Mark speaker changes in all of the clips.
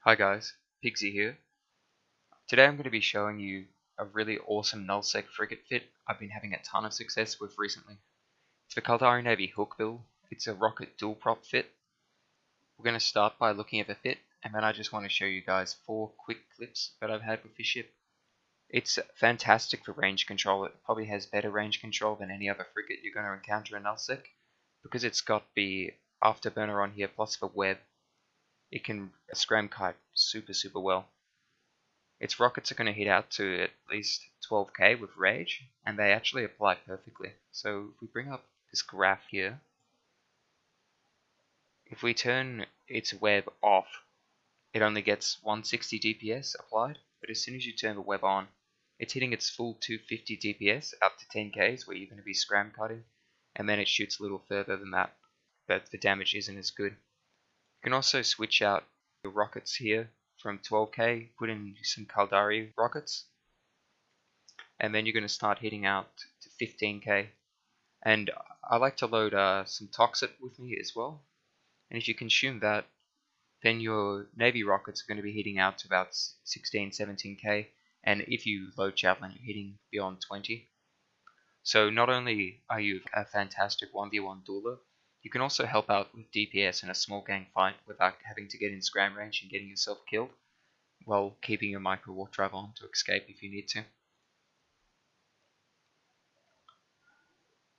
Speaker 1: Hi guys, Pigsy here. Today I'm going to be showing you a really awesome Nullsec frigate fit I've been having a ton of success with recently. It's the Caldari Navy Hookbill. It's a rocket dual prop fit. We're going to start by looking at the fit, and then I just want to show you guys 4 quick clips that I've had with this ship. It's fantastic for range control. It probably has better range control than any other frigate you're going to encounter in Nullsec, because it's got the Afterburner on here plus the web. It can scram kite super well. Its rockets are going to hit out to at least 12k with rage, and they actually apply perfectly. So if we bring up this graph here, if we turn its web off, it only gets 160 DPS applied, but as soon as you turn the web on, it's hitting its full 250 DPS up to 10k's where you're going to be scram cutting, and then it shoots a little further than that, but the damage isn't as good. You can also switch out your rockets here from 12k, put in some Caldari rockets, and then you're going to start hitting out to 15k. And I like to load some Toxot with me as well, and if you consume that, then your Navy rockets are going to be hitting out to about 16-17k, and if you load Javelin, you're hitting beyond 20. So not only are you a fantastic 1v1 dueler, you can also help out with DPS in a small gang fight without having to get in scram range and getting yourself killed, while keeping your Microwarpdrive on to escape if you need to.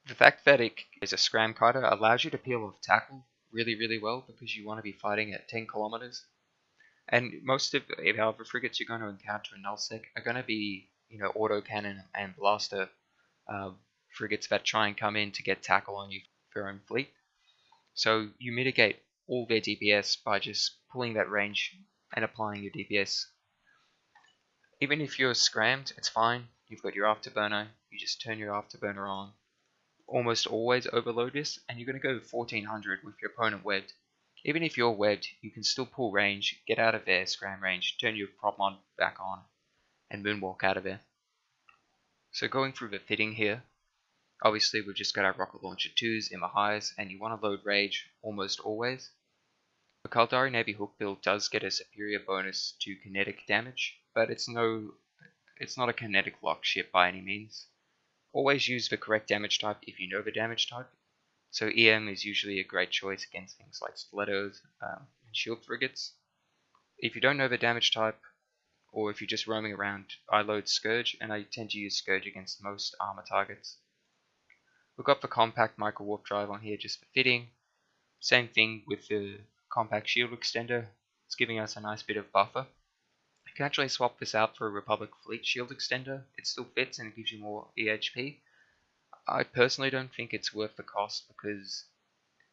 Speaker 1: The fact that it is a scram kiter allows you to peel off tackle really well, because you want to be fighting at 10 kilometers. And most of the other frigates you're going to encounter in Nullsec are going to be, autocannon and blaster frigates that try and come in to get tackle on you for your own fleet. So you mitigate all their DPS by just pulling that range and applying your DPS. Even if you're scrammed, it's fine. You've got your Afterburner, you just turn your Afterburner on. Almost always overload this, and you're going to go 1400 with your opponent webbed. Even if you're webbed, you can still pull range, get out of their scram range, turn your prop mod back on, and moonwalk out of there. So going through the fitting here, obviously we've just got our rocket launcher 2s in the highs, and you want to load rage almost always. The Caldari Navy Hookbill does get a superior bonus to kinetic damage, but it's not a kinetic lock ship by any means. Always use the correct damage type if you know the damage type. So EM is usually a great choice against things like stilettos and shield frigates. If you don't know the damage type, or if you're just roaming around, I load Scourge, and I tend to use Scourge against most armor targets. We've got the compact Microwarpdrive on here just for fitting. Same thing with the compact shield extender. It's giving us a nice bit of buffer. You can actually swap this out for a Republic Fleet shield extender. It still fits and it gives you more EHP. I personally don't think it's worth the cost, because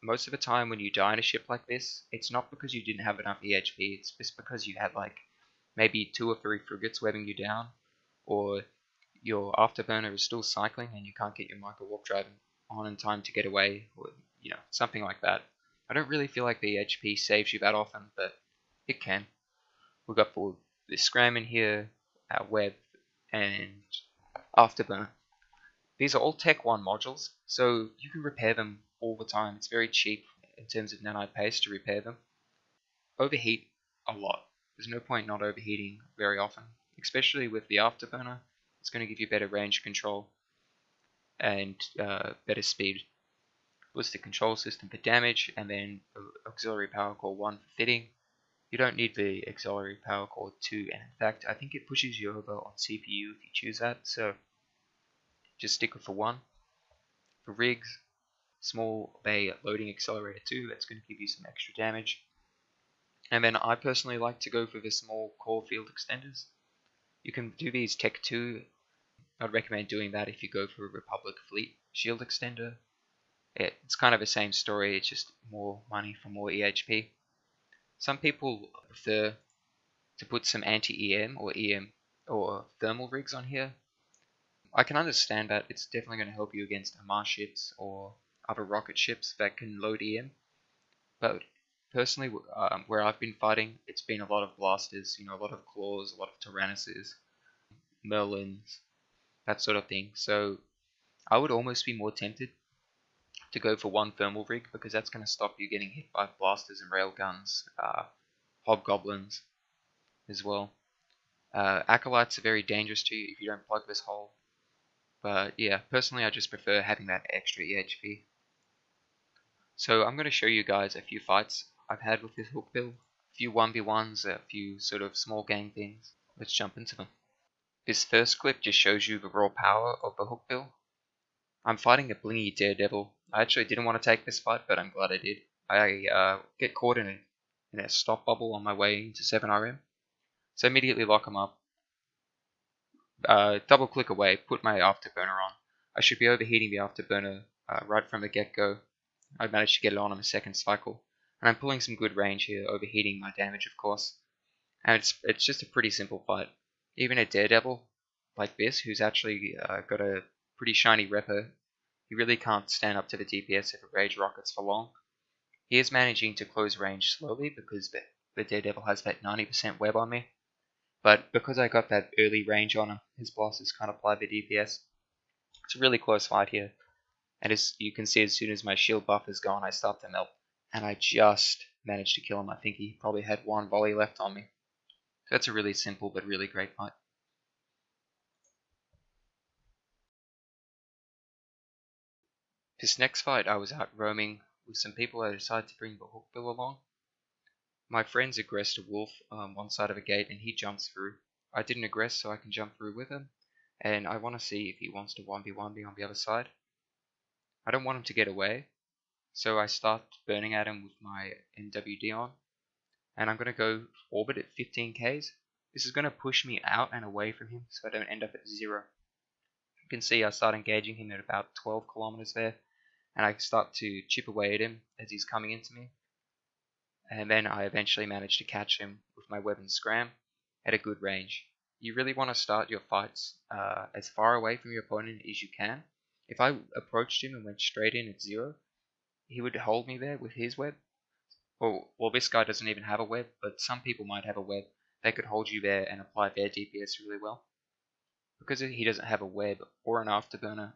Speaker 1: most of the time when you die in a ship like this, it's not because you didn't have enough EHP, it's just because you had like maybe 2 or 3 frigates webbing you down, or your Afterburner is still cycling and you can't get your Microwarpdrive on in time to get away, or something like that. I don't really feel like the EHP saves you that often, but it can. We've got the scram in here, our web, and Afterburner. These are all Tech 1 modules, so you can repair them all the time. It's very cheap in terms of nanite paste to repair them. Overheat a lot. There's no point not overheating very often, especially with the Afterburner. It's going to give you better range control and better speed. Ballistic control system for damage, and then auxiliary power core 1 for fitting. You don't need the auxiliary power core 2, and in fact I think it pushes you over on CPU if you choose that, so just stick with the 1. For rigs, small bay loading accelerator 2, that's going to give you some extra damage. And then I personally like to go for the small core field extenders. You can do these Tech 2. I'd recommend doing that if you go for a Republic Fleet shield extender. It's kind of the same story, it's just more money for more EHP. Some people prefer to put some anti-EM or EM or thermal rigs on here. I can understand that. It's definitely going to help you against Mars ships or other rocket ships that can load EM. But personally, where I've been fighting, it's been a lot of blasters, a lot of claws, a lot of tyrannuses, merlins, that sort of thing. So I would almost be more tempted to go for 1 thermal rig, because that's going to stop you getting hit by blasters and railguns, hobgoblins, as well. Acolytes are very dangerous to you if you don't plug this hole. But yeah, personally I just prefer having that extra EHP. So I'm going to show you guys a few fights I've had with this Hookbill. A few 1v1s, a few sort of small game things. Let's jump into them. This first clip just shows you the raw power of the Hookbill. I'm fighting a blingy Daredevil. I actually didn't want to take this fight, but I'm glad I did. I get caught in a stop bubble on my way into 7RM. So immediately lock him up. Double click away, put my Afterburner on. I should be overheating the Afterburner right from the get-go. I managed to get it on the second cycle. And I'm pulling some good range here, overheating my damage of course. And it's just a pretty simple fight. Even a Daredevil like this, who's actually got a pretty shiny repper, he really can't stand up to the DPS of a Rage Rockets for long. He is managing to close range slowly because the Daredevil has that 90% web on me. But because I got that early range on him, his bosses can't apply the DPS. It's a really close fight here. And as you can see, as soon as my shield buff is gone, I start to melt. And I just managed to kill him. I think he probably had one volley left on me. So that's a really simple but really great fight. This next fight, I was out roaming with some people. I decided to bring the Hookbill along. My friends aggressed a wolf on one side of a gate and he jumps through. I didn't aggress so I can jump through with him. And I want to see if he wants to 1v1 me on the other side. I don't want him to get away. So I start burning at him with my MWD on. And I'm going to go orbit at 15k's. This is going to push me out and away from him so I don't end up at 0. You can see I start engaging him at about 12 kilometers there. And I start to chip away at him as he's coming into me. And then I eventually manage to catch him with my weapon Scram at a good range. You really want to start your fights as far away from your opponent as you can. If I approached him and went straight in at 0, he would hold me there with his web. Well, this guy doesn't even have a web, but some people might have a web. They could hold you there and apply their DPS really well. Because he doesn't have a web or an Afterburner,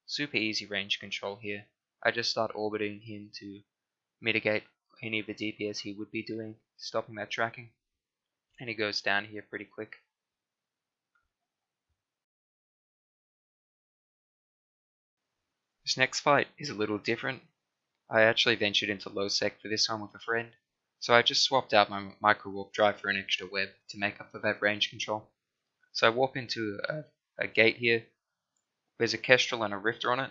Speaker 1: super easy range control here. I just start orbiting him to mitigate any of the DPS he would be doing, stopping that tracking. And he goes down here pretty quick. This next fight is a little different. I actually ventured into Nullsec for this one with a friend. So I just swapped out my Microwarpdrive for an extra web to make up for that range control. So I warp into a gate here. There's a Kestrel and a Rifter on it.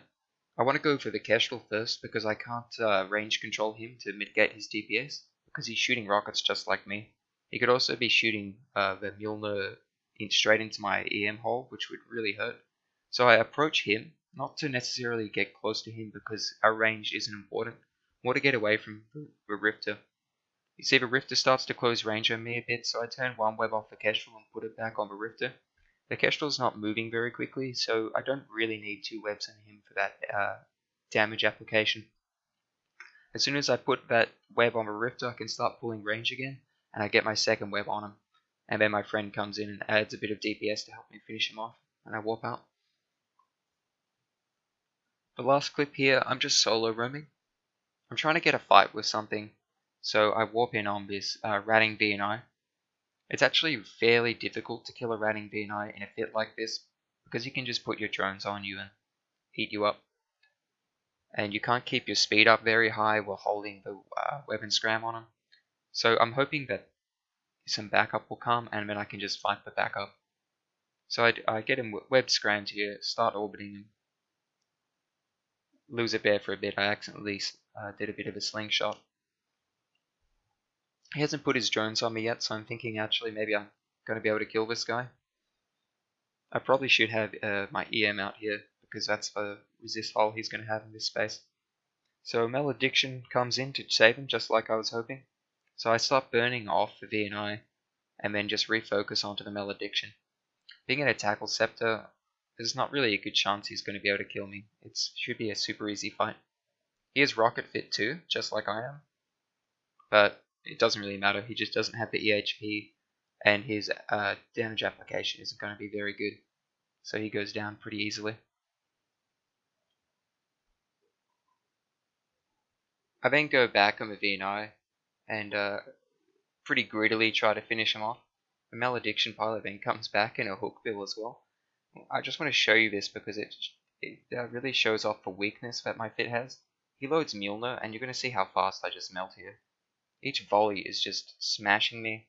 Speaker 1: I want to go for the Kestrel first because I can't range control him to mitigate his DPS because he's shooting rockets just like me. He could also be shooting the Mjolnir straight into my EM hole, which would really hurt. So I approach him, not to necessarily get close to him because our range isn't important, more to get away from the Rifter. You see the Rifter starts to close range on me a bit, so I turn one web off the Kestrel and put it back on the Rifter. The Kestrel's not moving very quickly, so I don't really need 2 webs on him for that damage application. As soon as I put that web on the Rifter, I can start pulling range again, and I get my second web on him. And then my friend comes in and adds a bit of DPS to help me finish him off, and I warp out. The last clip here, I'm just solo roaming. I'm trying to get a fight with something, so I warp in on this ratting BNI. It's actually fairly difficult to kill a ratting BNI in a fit like this, because you can just put your drones on you and heat you up. And you can't keep your speed up very high while holding the weapon Scram on him. So I'm hoping that some backup will come and then I can just fight the backup. So I get him web Scrammed here, start orbiting him. Lose it there for a bit, I accidentally did a bit of a slingshot. He hasn't put his drones on me yet, so I'm thinking actually maybe I'm going to be able to kill this guy. I probably should have my EM out here, because that's the resist hole he's going to have in this space. So Malediction comes in to save him, just like I was hoping. So I start burning off the VNI, and then just refocus onto the Malediction. Being in a Tackle Scepter, there's not really a good chance he's going to be able to kill me. It should be a super easy fight. He is rocket fit too, just like I am. But it doesn't really matter, he just doesn't have the EHP, and his damage application isn't going to be very good. So he goes down pretty easily. I then go back on the VNI and pretty greedily try to finish him off. The Malediction pilot then comes back in a Hookbill as well. I just want to show you this because it really shows off the weakness that my fit has. He loads Mjolnir, and you're going to see how fast I just melt here. Each volley is just smashing me,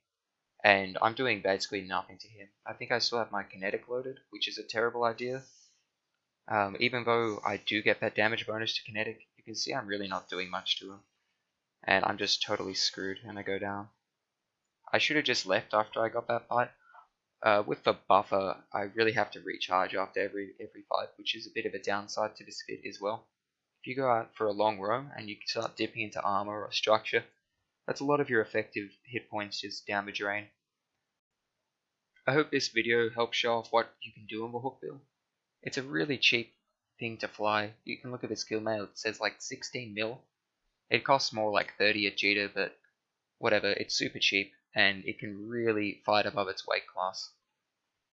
Speaker 1: and I'm doing basically nothing to him. I think I still have my kinetic loaded, which is a terrible idea. Even though I do get that damage bonus to kinetic, you can see I'm really not doing much to him. And I'm just totally screwed, and I go down. I should have just left after I got that fight. With the buffer, I really have to recharge after every fight, which is a bit of a downside to this fit as well. If you go out for a long roam and you start dipping into armor or structure, that's a lot of your effective hit points just down the drain. I hope this video helps show off what you can do in the Hookbill. It's a really cheap thing to fly. You can look at the skill mail, it says like 16 mil. It costs more like 30 at Jita, but whatever, it's super cheap and it can really fight above its weight class.